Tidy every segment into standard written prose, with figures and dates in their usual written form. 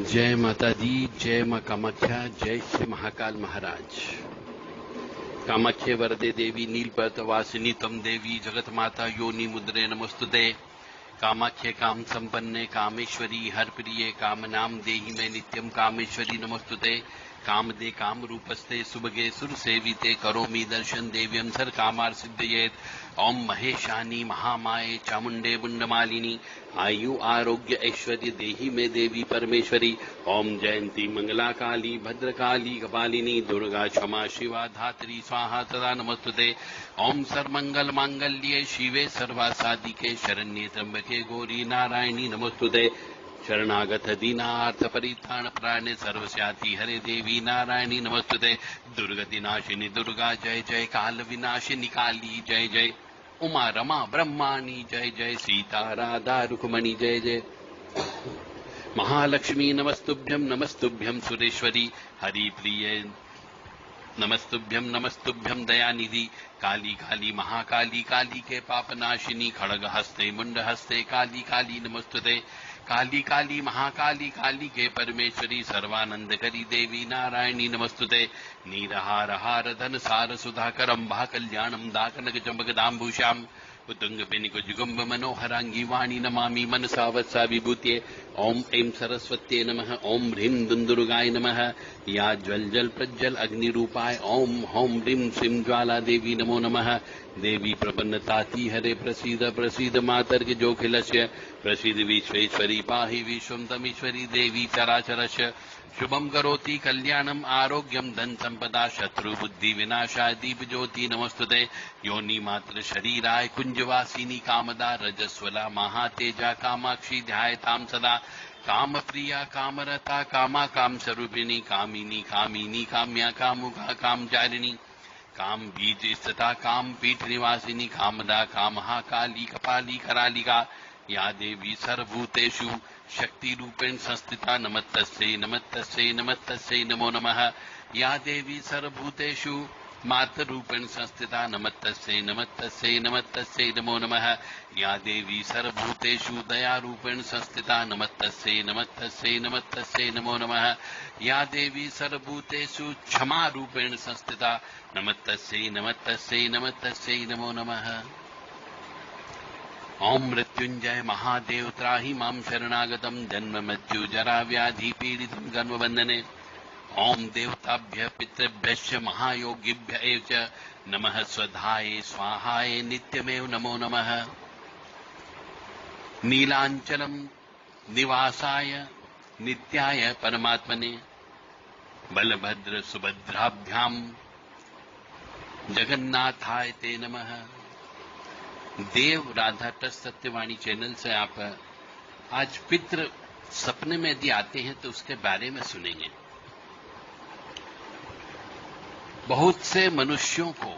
जय माता दी, जय मां कामाख्या, जय श्री महाकाल महाराज। कामाख्ये वरदे देवी नीलपर्वत वासिनी तम देवी जगत माता योनि मुद्रे नमस्तुते। कामाख्ये काम संपन्ने कामेश्वरी हर प्रिये काम नाम देहि में नित्यम कामेश्वरी नमस्तुते। काम दे काम रूपस्ते सुभगे सुर सेविते करोमि दर्शन देव्यम सर कामार सिद्धयेत। ओम महेशानी महामाये चामुंडे बुंडमालिनी आयु आरोग्य ऐश्वर्य देहि में देवी परमेश्वरी। ओम जयंती मंगला काली भद्रकाली कपालिनी दुर्गा क्षमा शिवा धात्री स्वाहा तदा नमस्तुते। ओम सर्वमंगल मांगल्ये शिवे सर्वासादिके शरण्ये त्र्यंबके गौरी नारायणी नमस्तुते। शरणागत दीनार्थ परित्राण प्राणे सर्वस्याति हरे देवी नारायणी नमस्तुते। दुर्गति नाशिनी दुर्गा जय जय, काल विनाशिनी काली जय जय, उमा रमा ब्रह्माणी जय जय, सीता राधा रुक्मणी जय जय। महालक्ष्मी नमस्तुभ्यं नमस्तुभ्यं सुरेश्वरी हरि प्रिय नमस्तुभ्यं नमस्तुभ्यं दयानिधि। काली काली महाकाली काली के पापनाशिनी खड़ग हस्ते मुंड हस्ते काली काली नमस्तुते। काली काली महाकाली काली के परमेश्वरी सर्वानंद करी देवी नारायणी नमस्तुते। नीरहार हार धन सार सुधाकरम भा कल्याणम दाकनक चंबकदाम्भूषाम उतुंग पेनिक जुगुम्ब मनोहरांगी वाणी नमामि मनसा वत्सा विभूते। ओम ऐं सरस्वत्ये नमः। ओम ह्रीं दुंदुर्गाय नमः। या ज्वल प्रज्वल अग्निरूपाय ओम हौं ह्रीं श्रीं ज्वाला देवी नमो नमः। देवी प्रपन्नताति हरे प्रसीद प्रसीद मातर्ग जोखिलस्य प्रसीद विश्वेश्वरी पाहि विश्वं तमीश्वरी देवी चराचरस्य। शुभम करोति कल्याणम आरोग्यम धन संपदा शत्रु बुद्धि विनाशाय दीप ज्योति नमस्तुते। योनि मात्र शरीराय कुंजवासिनी कामदा रजस्वला महातेजा कामाक्षी ध्यायताम सदा। काम प्रिया कामरता कामा काम स्वरूपिणी कामिनी कामिनी काम्या कामुका कामचारिणी काम बीज स्थिता काम पीठ निवासिनी कामदा कामहा काली कपाली करालिका। या देवी सर्वभूतेषु शक्ति रूपेण संस्थिता नमस्तस्यै नमस्तस्यै नमस्तस्यै नमो नमः। या देवी सर्वभूतेषु मात्र रूपेण संस्थिता नमस्तस्यै नमस्तस्यै नमस्तस्यै नमो नमः। या देवी सर्वभूतेषु दया रूपेण संस्थिता नमस्तस्यै नमस्तस्यै नमस्तस्यै नमो नमः। या देवी सर्वभूतेषु क्षमा रूपेण संस्थिता नमस्तस्यै नमस्तस्यै नमस्तस्यै नमो नमः। ओम मृत्युंजय महादेव त्राहि मां शरणागतम जन्म मृत्यु जरा व्याधि पीड़ितं गर्भबंधने। ओम देवताभ्य पितृभ्यश्च महायोगिभ्य एव च नमः स्वधाय स्वाहाय नित्यमेव नमो नमः। नीलांचलम निवासाय नित्याय परमात्मने बलभद्र सुभद्राभ्याम जगन्नाथाय ते नमः। देव राधा ट्रस्ट सत्यवाणी चैनल से आप आज पितृ सपने में यदि आते हैं तो उसके बारे में सुनेंगे। बहुत से मनुष्यों को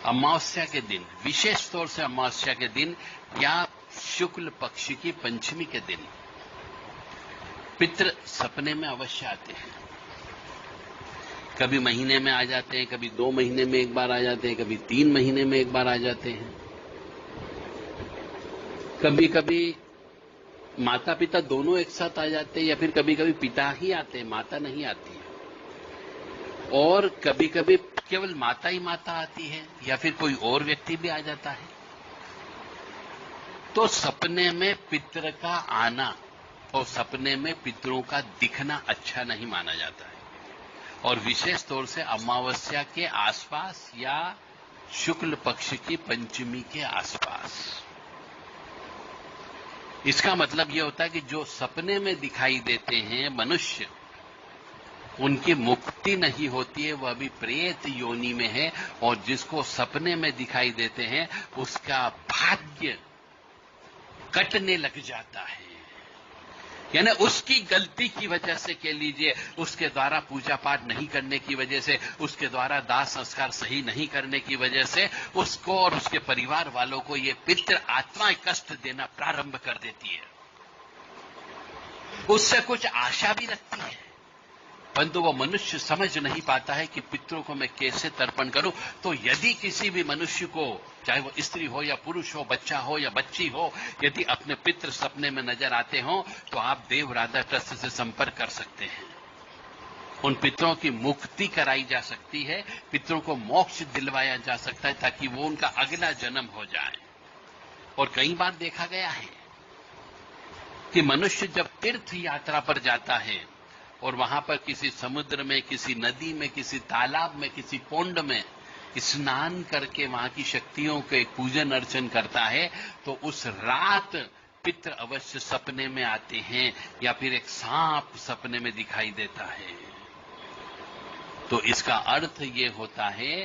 अमावस्या के दिन, विशेष तौर से अमावस्या के दिन या शुक्ल पक्ष की पंचमी के दिन पितृ सपने में अवश्य आते हैं। कभी महीने में आ जाते हैं, कभी 2 महीने में एक बार आ जाते हैं, कभी 3 महीने में एक बार आ जाते हैं। कभी कभी माता पिता दोनों एक साथ आ जाते हैं, या फिर कभी कभी पिता ही आते हैं, माता नहीं आती है। और कभी कभी केवल माता ही माता आती है, या फिर कोई और व्यक्ति भी आ जाता है। तो सपने में पितृ का आना और सपने में पितरों का दिखना अच्छा नहीं माना जाता है, और विशेष तौर से अमावस्या के आसपास या शुक्ल पक्ष की पंचमी के आसपास। इसका मतलब यह होता है कि जो सपने में दिखाई देते हैं मनुष्य, उनकी मुक्ति नहीं होती है, वह भी प्रेत योनि में है। और जिसको सपने में दिखाई देते हैं उसका भाग्य कटने लग जाता है, यानी उसकी गलती की वजह से कह लीजिए, उसके द्वारा पूजा पाठ नहीं करने की वजह से, उसके द्वारा दाह संस्कार सही नहीं करने की वजह से उसको और उसके परिवार वालों को ये पितृ आत्माएं कष्ट देना प्रारंभ कर देती है। उससे कुछ आशा भी रखती है, परंतु वो मनुष्य समझ नहीं पाता है कि पितरों को मैं कैसे तर्पण करूं। तो यदि किसी भी मनुष्य को, चाहे वो स्त्री हो या पुरुष हो, बच्चा हो या बच्ची हो, यदि अपने पितृ सपने में नजर आते हो तो आप देव राधा ट्रस्ट से संपर्क कर सकते हैं। उन पितरों की मुक्ति कराई जा सकती है, पितरों को मोक्ष दिलवाया जा सकता है, ताकि वो उनका अगला जन्म हो जाए। और कई बार देखा गया है कि मनुष्य जब तीर्थ यात्रा पर जाता है और वहां पर किसी समुद्र में, किसी नदी में, किसी तालाब में, किसी कुंड में स्नान करके वहां की शक्तियों के पूजन अर्चन करता है, तो उस रात पितृ अवश्य सपने में आते हैं या फिर एक सांप सपने में दिखाई देता है। तो इसका अर्थ ये होता है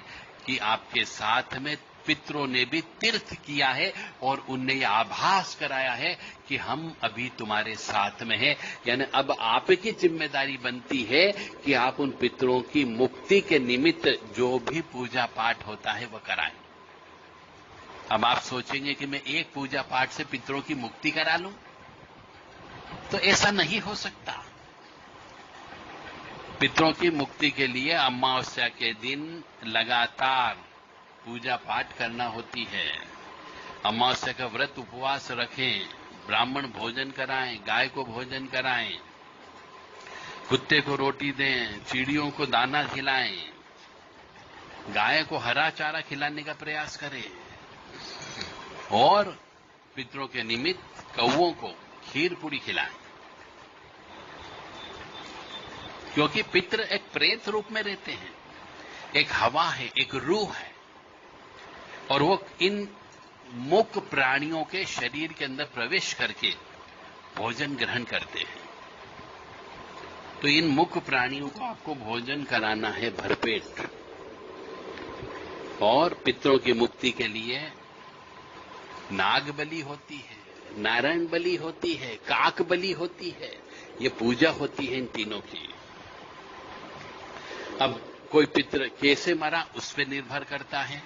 कि आपके साथ में पितरों ने भी तीर्थ किया है और उनने ये आभास कराया है कि हम अभी तुम्हारे साथ में हैं। यानी अब आपकी जिम्मेदारी बनती है कि आप उन पितरों की मुक्ति के निमित्त जो भी पूजा पाठ होता है वह कराएं। अब आप सोचेंगे कि मैं एक पूजा पाठ से पितरों की मुक्ति करा लूं, तो ऐसा नहीं हो सकता। पितरों की मुक्ति के लिए अमावस्या के दिन लगातार पूजा पाठ करना होती है। अमावस्या का व्रत उपवास रखें, ब्राह्मण भोजन कराएं, गाय को भोजन कराएं, कुत्ते को रोटी दें, चिड़ियों को दाना खिलाएं, गाय को हरा चारा खिलाने का प्रयास करें और पितरों के निमित्त कौओं को खीर पूरी खिलाएं। क्योंकि पितृ एक प्रेत रूप में रहते हैं, एक हवा है, एक रूह है, और वो इन मूक प्राणियों के शरीर के अंदर प्रवेश करके भोजन ग्रहण करते हैं। तो इन मूक प्राणियों को आपको भोजन कराना है भरपेट। और पितरों की मुक्ति के लिए नाग बलि होती है, नारायण बलि होती है, काक बलि होती है, ये पूजा होती है इन तीनों की। अब कोई पितृ कैसे मरा उस पर निर्भर करता है।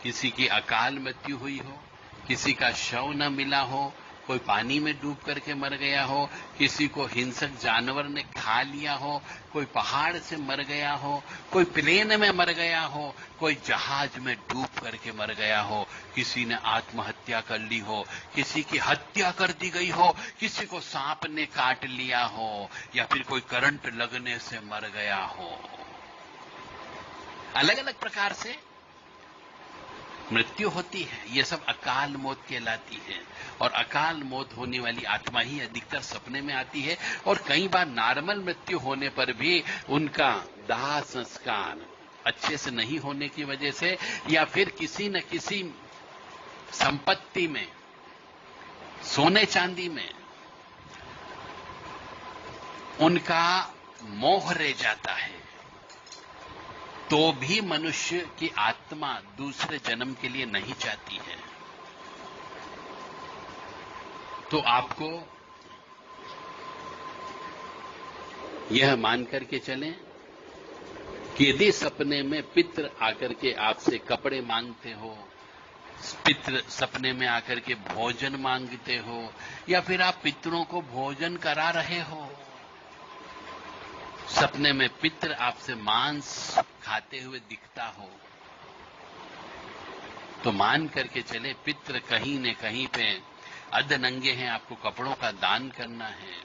किसी की अकाल मृत्यु हुई हो, किसी का शव न मिला हो, कोई पानी में डूब करके मर गया हो, किसी को हिंसक जानवर ने खा लिया हो, कोई पहाड़ से मर गया हो, कोई प्लेन में मर गया हो, कोई जहाज में डूब करके मर गया हो, किसी ने आत्महत्या कर ली हो, किसी की हत्या कर दी गई हो, किसी को सांप ने काट लिया हो, या फिर कोई करंट लगने से मर गया हो। अलग अलग प्रकार से मृत्यु होती है। ये सब अकाल मौत कहलाती है। और अकाल मौत होने वाली आत्मा ही अधिकतर सपने में आती है। और कई बार नॉर्मल मृत्यु होने पर भी उनका दाह संस्कार अच्छे से नहीं होने की वजह से, या फिर किसी न किसी संपत्ति में, सोने चांदी में उनका मोह रह जाता है, तो भी मनुष्य की आत्मा दूसरे जन्म के लिए नहीं चाहती है। तो आपको यह मान करके चलें कि यदि सपने में पितृ आकर के आपसे कपड़े मांगते हो, पितृ सपने में आकर के भोजन मांगते हो, या फिर आप पितरों को भोजन करा रहे हो, सपने में पितृ आपसे मांस खाते हुए दिखता हो, तो मान करके चले पितृ कहीं न कहीं पे अधनंगे हैं, आपको कपड़ों का दान करना है।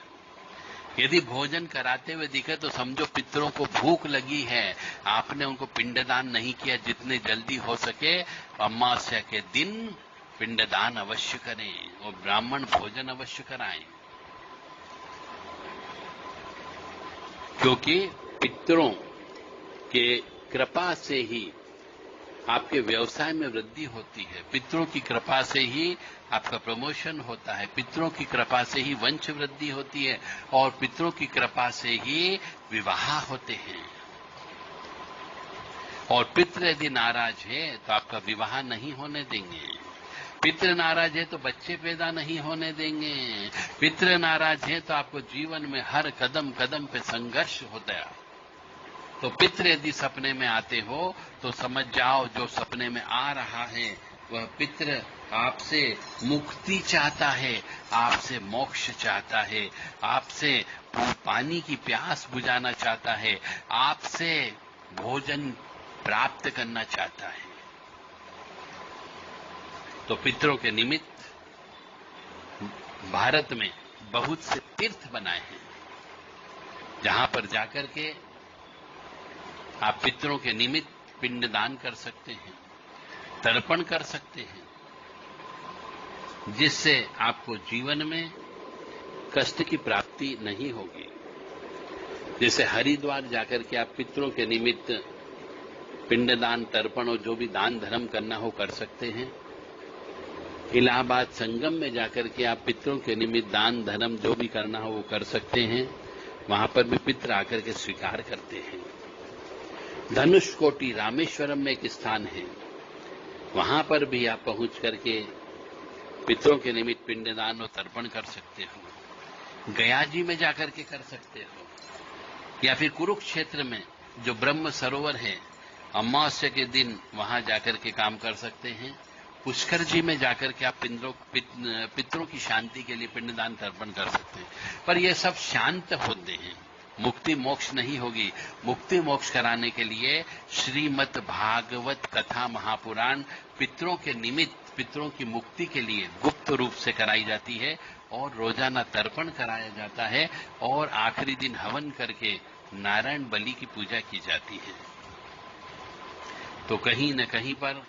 यदि भोजन कराते हुए दिखे तो समझो पितरों को भूख लगी है, आपने उनको पिंडदान नहीं किया। जितने जल्दी हो सके अमावस्या के दिन पिंडदान अवश्य करें और ब्राह्मण भोजन अवश्य कराएं, क्योंकि पितरों के कृपा से ही आपके व्यवसाय में वृद्धि होती है, पितरों की कृपा से ही आपका प्रमोशन होता है, पितरों की कृपा से ही वंश वृद्धि होती है, और पितरों की कृपा से ही विवाह होते हैं। और पितृ यदि नाराज है तो आपका विवाह नहीं होने देंगे, पितृ नाराज है तो बच्चे पैदा नहीं होने देंगे, पितृ नाराज है तो आपको जीवन में हर कदम कदम पे संघर्ष होता है। तो पितृ यदि सपने में आते हो तो समझ जाओ जो सपने में आ रहा है वह पितृ आपसे मुक्ति चाहता है, आपसे मोक्ष चाहता है, आपसे पानी की प्यास बुझाना चाहता है, आपसे भोजन प्राप्त करना चाहता है। तो पितरों के निमित्त भारत में बहुत से तीर्थ बनाए हैं, जहां पर जाकर के आप पितरों के निमित्त पिंडदान कर सकते हैं, तर्पण कर सकते हैं, जिससे आपको जीवन में कष्ट की प्राप्ति नहीं होगी। जैसे हरिद्वार जाकर के आप पितरों के निमित्त पिंडदान, तर्पण और जो भी दान धर्म करना हो कर सकते हैं। इलाहाबाद संगम में जाकर के आप पितरों के निमित्त दान धर्म जो भी करना हो वो कर सकते हैं। वहां पर भी पितर आकर के स्वीकार करते हैं। धनुषकोटी रामेश्वरम में एक स्थान है, वहां पर भी आप पहुंच करके पितरों के निमित्त पिंडदान और तर्पण कर सकते हो। गया जी में जाकर के कर सकते हो, या फिर कुरुक्षेत्र में जो ब्रह्म सरोवर है, अमावस्या के दिन वहां जाकर के काम कर सकते हैं। पुष्कर जी में जाकर के आप पितरों की शांति के लिए पिंडदान तर्पण कर सकते हैं। पर ये सब शांत होते हैं, मुक्ति मोक्ष नहीं होगी। मुक्ति मोक्ष कराने के लिए श्रीमद् भागवत कथा महापुराण पितरों के निमित्त, पितरों की मुक्ति के लिए गुप्त रूप से कराई जाती है और रोजाना तर्पण कराया जाता है और आखिरी दिन हवन करके नारायण बलि की पूजा की जाती है। तो कहीं न कहीं पर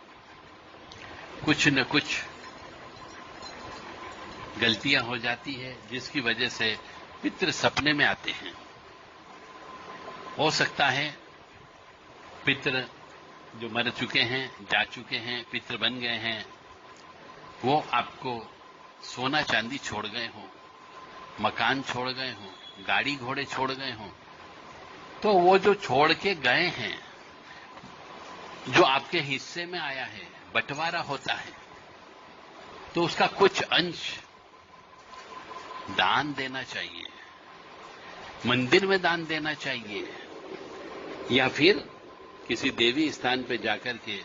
कुछ न कुछ गलतियां हो जाती है, जिसकी वजह से पितृ सपने में आते हैं। हो सकता है पितृ जो मर चुके हैं, जा चुके हैं, पितृ बन गए हैं, वो आपको सोना चांदी छोड़ गए हों, मकान छोड़ गए हों, गाड़ी घोड़े छोड़ गए हों। तो वो जो छोड़ के गए हैं, जो आपके हिस्से में आया है, बंटवारा होता है, तो उसका कुछ अंश दान देना चाहिए, मंदिर में दान देना चाहिए, या फिर किसी देवी स्थान पे जाकर के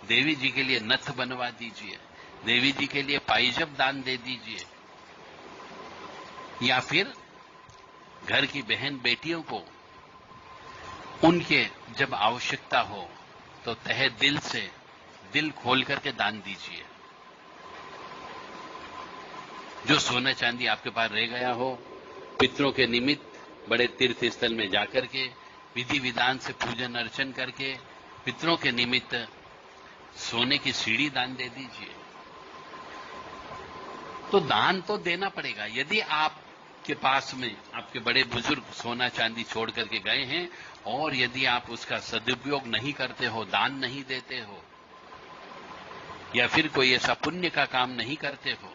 देवी जी के लिए नथ बनवा दीजिए, देवी जी के लिए पाइजब दान दे दीजिए, या फिर घर की बहन बेटियों को उनके जब आवश्यकता हो तो तहे दिल से, दिल खोल करके दान दीजिए। जो सोना चांदी आपके पास रह गया हो, पितरों के निमित्त बड़े तीर्थ स्थल में जाकर के विधि विधान से पूजन अर्चन करके पितरों के निमित्त सोने की सीढ़ी दान दे दीजिए। तो दान तो देना पड़ेगा। यदि आपके पास में आपके बड़े बुजुर्ग सोना चांदी छोड़ करके गए हैं और यदि आप उसका सदुपयोग नहीं करते हो, दान नहीं देते हो, या फिर कोई ऐसा पुण्य का काम नहीं करते हो,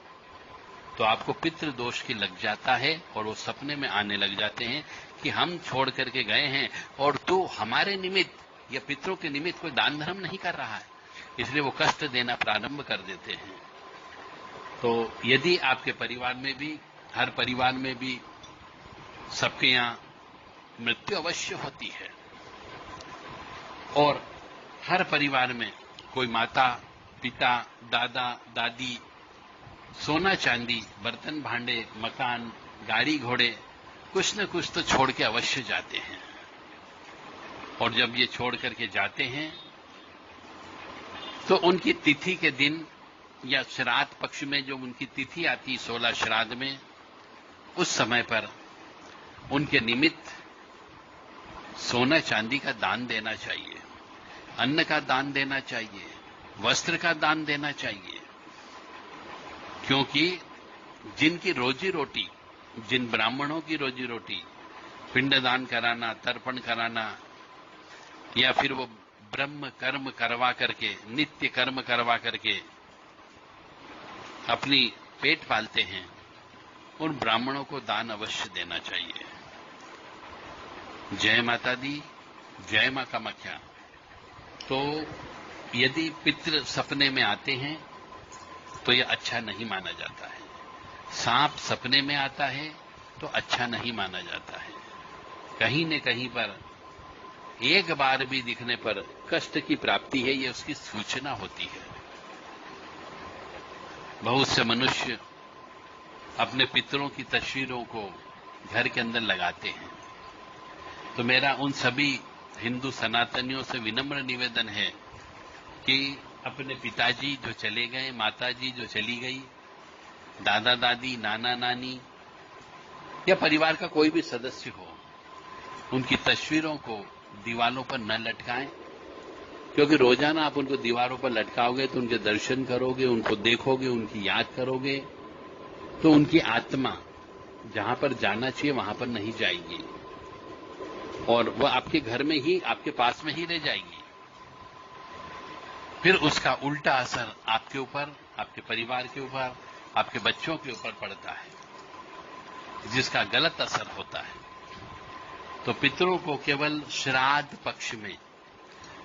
तो आपको पितृ दोष की लग जाता है और वो सपने में आने लग जाते हैं कि हम छोड़ करके गए हैं और तू हमारे निमित्त या पितरों के निमित्त कोई दान धर्म नहीं कर रहा है, इसलिए वो कष्ट देना प्रारंभ कर देते हैं। तो यदि आपके परिवार में भी, हर परिवार में भी सबके यहां मृत्यु अवश्य होती है और हर परिवार में कोई माता, पिता, दादा, दादी सोना चांदी, बर्तन भांडे, मकान, गाड़ी घोड़े कुछ न कुछ तो छोड़ के अवश्य जाते हैं। और जब ये छोड़ करके जाते हैं तो उनकी तिथि के दिन या श्राद्ध पक्ष में जो उनकी तिथि आती 16 श्राद्ध में, उस समय पर उनके निमित्त सोना चांदी का दान देना चाहिए, अन्न का दान देना चाहिए, वस्त्र का दान देना चाहिए। क्योंकि जिनकी रोजी रोटी, जिन ब्राह्मणों की रोजी रोटी पिंडदान कराना, तर्पण कराना, या फिर वो ब्रह्म कर्म करवा करके, नित्य कर्म करवा करके अपनी पेट पालते हैं, उन ब्राह्मणों को दान अवश्य देना चाहिए। जय माता दी, जय मां कामाख्या। तो यदि पितृ सपने में आते हैं तो यह अच्छा नहीं माना जाता है। सांप सपने में आता है तो अच्छा नहीं माना जाता है। कहीं न कहीं पर एक बार भी दिखने पर कष्ट की प्राप्ति है, यह उसकी सूचना होती है। बहुत से मनुष्य अपने पितरों की तस्वीरों को घर के अंदर लगाते हैं। तो मेरा उन सभी हिंदू सनातनियों से विनम्र निवेदन है कि अपने पिताजी जो चले गए, माताजी जो चली गई, दादा दादी, नाना नानी या परिवार का कोई भी सदस्य हो, उनकी तस्वीरों को दीवारों पर न लटकाएं, क्योंकि रोजाना आप उनको दीवारों पर लटकाओगे तो उनके दर्शन करोगे, उनको देखोगे, उनकी याद करोगे, तो उनकी आत्मा जहां पर जाना चाहिए वहां पर नहीं जाएगी और वह आपके घर में ही, आपके पास में ही रह जाएगी। फिर उसका उल्टा असर आपके ऊपर, आपके परिवार के ऊपर, आपके बच्चों के ऊपर पड़ता है, जिसका गलत असर होता है। तो पितरों को केवल श्राद्ध पक्ष में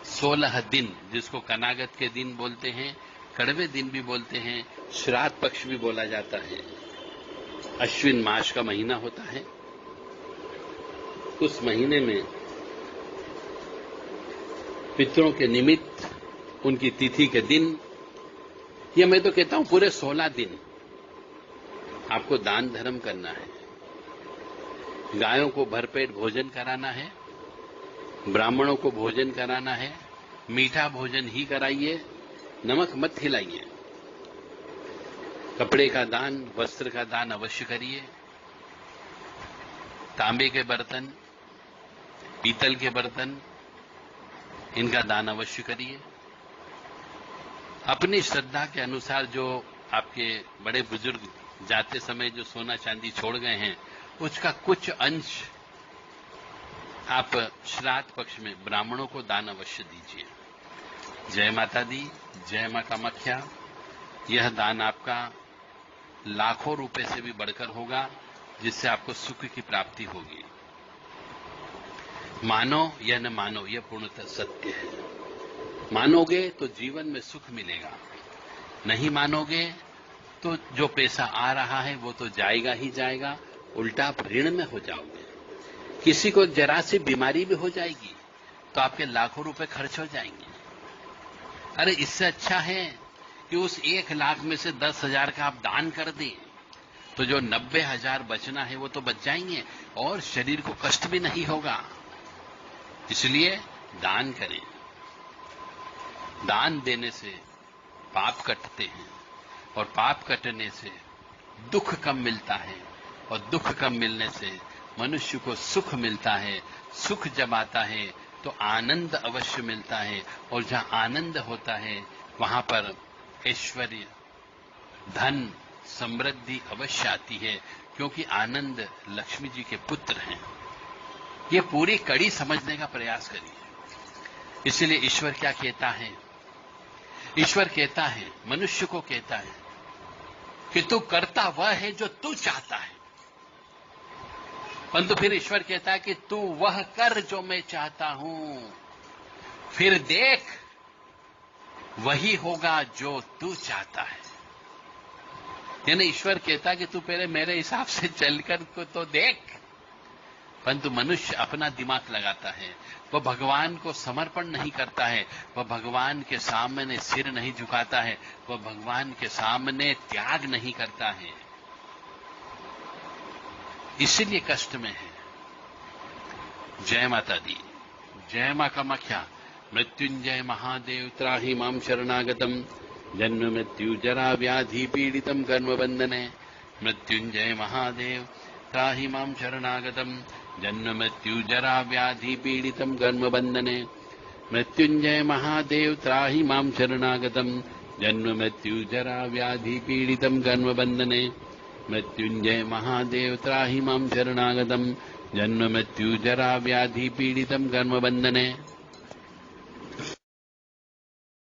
16 दिन, जिसको कनागत के दिन बोलते हैं, कड़वे दिन भी बोलते हैं, श्राद्ध पक्ष भी बोला जाता है, अश्विन मास का महीना होता है, उस महीने में पितरों के निमित्त उनकी तिथि के दिन, या मैं तो कहता हूं पूरे 16 दिन आपको दान धर्म करना है। गायों को भरपेट भोजन कराना है, ब्राह्मणों को भोजन कराना है, मीठा भोजन ही कराइए, नमक मत खिलाइए। कपड़े का दान, वस्त्र का दान अवश्य करिए। तांबे के बर्तन, पीतल के बर्तन, इनका दान अवश्य करिए। अपनी श्रद्धा के अनुसार जो आपके बड़े बुजुर्ग जाते समय जो सोना चांदी छोड़ गए हैं, उसका कुछ अंश आप श्राद्ध पक्ष में ब्राह्मणों को दान अवश्य दीजिए। जय माता दी, जय मां कामाख्या। यह दान आपका लाखों रुपए से भी बढ़कर होगा, जिससे आपको सुख की प्राप्ति होगी। मानो या न मानो, यह पूर्णतः सत्य है। मानोगे तो जीवन में सुख मिलेगा, नहीं मानोगे तो जो पैसा आ रहा है वो तो जाएगा ही जाएगा, उल्टा आप ऋण में हो जाओगे। किसी को जरा सी बीमारी भी हो जाएगी तो आपके लाखों रुपए खर्च हो जाएंगे। अरे इससे अच्छा है कि उस 1 लाख में से 10,000 का आप दान कर दें, तो जो 90,000 बचना है वो तो बच जाएंगे और शरीर को कष्ट भी नहीं होगा। इसलिए दान करें। दान देने से पाप कटते हैं और पाप कटने से दुख कम मिलता है और दुख कम मिलने से मनुष्य को सुख मिलता है। सुख जब आता है तो आनंद अवश्य मिलता है और जहां आनंद होता है वहां पर ऐश्वर्य, धन, समृद्धि अवश्य आती है, क्योंकि आनंद लक्ष्मी जी के पुत्र हैं। ये पूरी कड़ी समझने का प्रयास करिए। इसलिए ईश्वर क्या कहता है? ईश्वर कहता है, मनुष्य को कहता है कि तू करता वह है जो तू चाहता है, परंतु फिर ईश्वर कहता है कि तू वह कर जो मैं चाहता हूं, फिर देख वही होगा जो तू चाहता है। यानी ईश्वर कहता है कि तू पहले मेरे हिसाब से चलकर तो देख, परंतु मनुष्य अपना दिमाग लगाता है, वह भगवान को समर्पण नहीं करता है, वह भगवान के सामने सिर नहीं झुकाता है, वह भगवान के सामने त्याग नहीं करता है, इसलिए कष्ट में है। जय माता दी, जय मां कामाख्या। मृत्युंजय महादेव त्राहि मां शरणागतम, जन्म मृत्यु जरा व्याधि पीड़ितम कर्म बंधने। मृत्युंजय महादेव त्राहि मां शरणागतम, जन्म मृत्यु जरा व्याधि पीड़ितम कर्म बंधने। मृत्युंजय महादेव त्राहि मां शरणागतम, जन्म मृत्यु जरा व्याधि पीड़ितम कर्म बंधने। मृत्युंजय महादेव त्राहि मां शरणागतम, जन्म मृत्यु जरा व्याधि पीड़ितम कर्म बंधने।